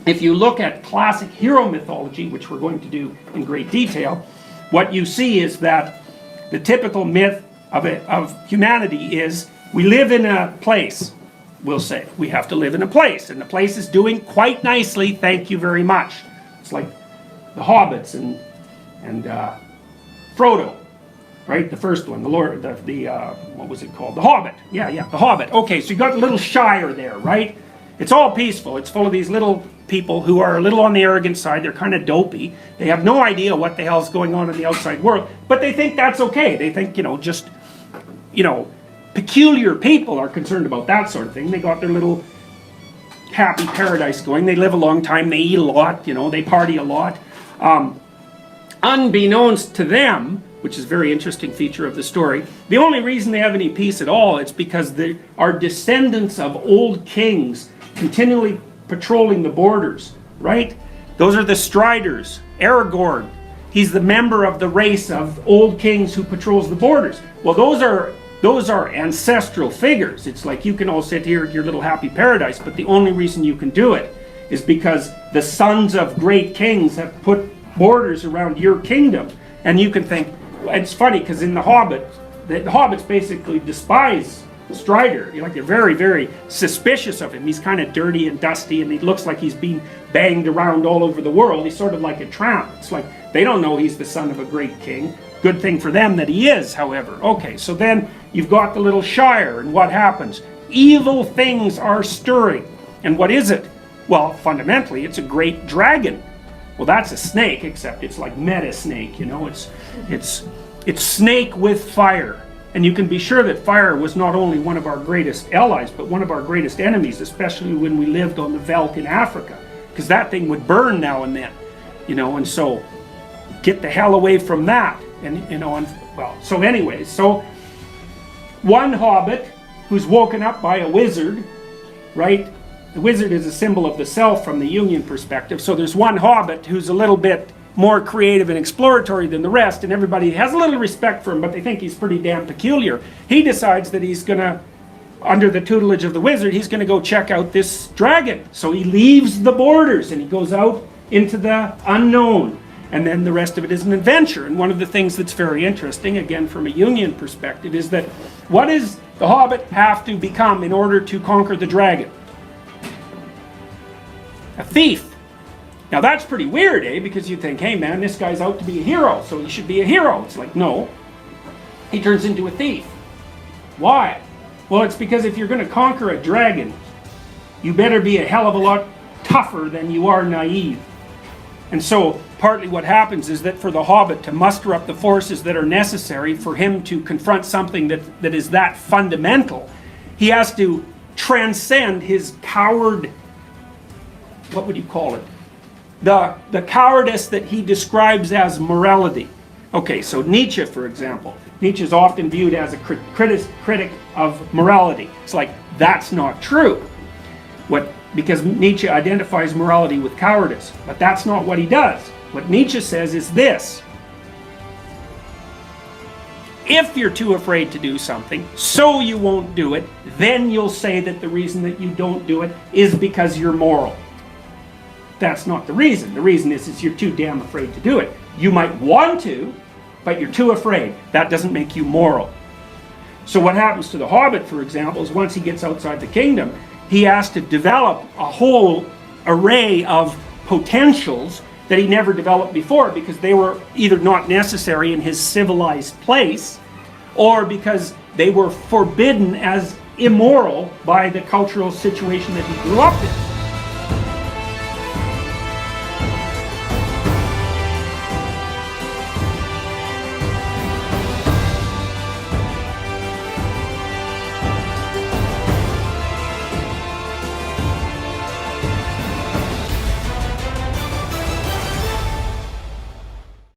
if you look at classic hero mythology, which we're going to do in great detail, what you see is that the typical myth of humanity is we live in a place, we'll say. We have to live in a place, and the place is doing quite nicely, thank you very much. It's like the Hobbits and Frodo, right? The first one, the Lord, what was it called? The Hobbit. Yeah, the Hobbit. Okay, so you got a little shire there, right? It's all peaceful. It's full of these little people who are a little on the arrogant side. They're kind of dopey. They have no idea what the hell's going on in the outside world, but they think that's okay. They think, just, peculiar people are concerned about that sort of thing. They got their little happy paradise going. They live a long time. They eat a lot. They party a lot. Unbeknownst to them, which is a very interesting feature of the story, the only reason they have any peace at all is because they are descendants of old kings continually patrolling the borders, right? Those are the Striders. Aragorn, he's the member of the race of old kings who patrols the borders. Well, those are ancestral figures. It's like you can all sit here at your little happy paradise, but the only reason you can do it is because the sons of great kings have put borders around your kingdom. And you can think, it's funny because in the Hobbits basically despise Strider. They're very, very suspicious of him. He's kind of dirty and dusty, and he looks like he's been banged around all over the world. He's sort of like a tramp. It's like they don't know he's the son of a great king. Good thing for them that he is, however. Okay, so then you've got the little shire, and what happens? Evil things are stirring. And what is it? Well, fundamentally, it's a great dragon. Well, that's a snake, except it's like meta snake, It's snake with fire. And you can be sure that fire was not only one of our greatest allies, but one of our greatest enemies, especially when we lived on the veldt in Africa. Because that thing would burn now and then, and so get the hell away from that. So one hobbit who's woken up by a wizard, right? The wizard is a symbol of the self from the Union perspective. So there's one hobbit who's a little bit more creative and exploratory than the rest, and everybody has a little respect for him, but they think he's pretty damn peculiar. He decides that he's gonna, under the tutelage of the wizard, he's gonna go check out this dragon. So he leaves the borders and he goes out into the unknown. And then the rest of it is an adventure. And one of the things that's very interesting, again from a Union perspective, is that what does the hobbit have to become in order to conquer the dragon? A thief. Now that's pretty weird, because you think, hey man, this guy's out to be a hero, so he should be a hero. It's like, no. He turns into a thief. Why? Well, it's because if you're going to conquer a dragon, you better be a hell of a lot tougher than you are naive. And so, partly what happens is that for the hobbit to muster up the forces that are necessary for him to confront something that is that fundamental, he has to transcend his coward, what would you call it? The cowardice that he describes as morality. Okay, so Nietzsche, for example. Nietzsche is often viewed as a critic of morality. It's like, that's not true. Because Nietzsche identifies morality with cowardice. But that's not what he does. What Nietzsche says is this. If you're too afraid to do something, so you won't do it, then you'll say that the reason that you don't do it is because you're moral. That's not the reason. The reason is you're too damn afraid to do it. You might want to, but you're too afraid. That doesn't make you moral. So what happens to the hobbit, for example, is once he gets outside the kingdom, he has to develop a whole array of potentials that he never developed before because they were either not necessary in his civilized place or because they were forbidden as immoral by the cultural situation that he grew up in.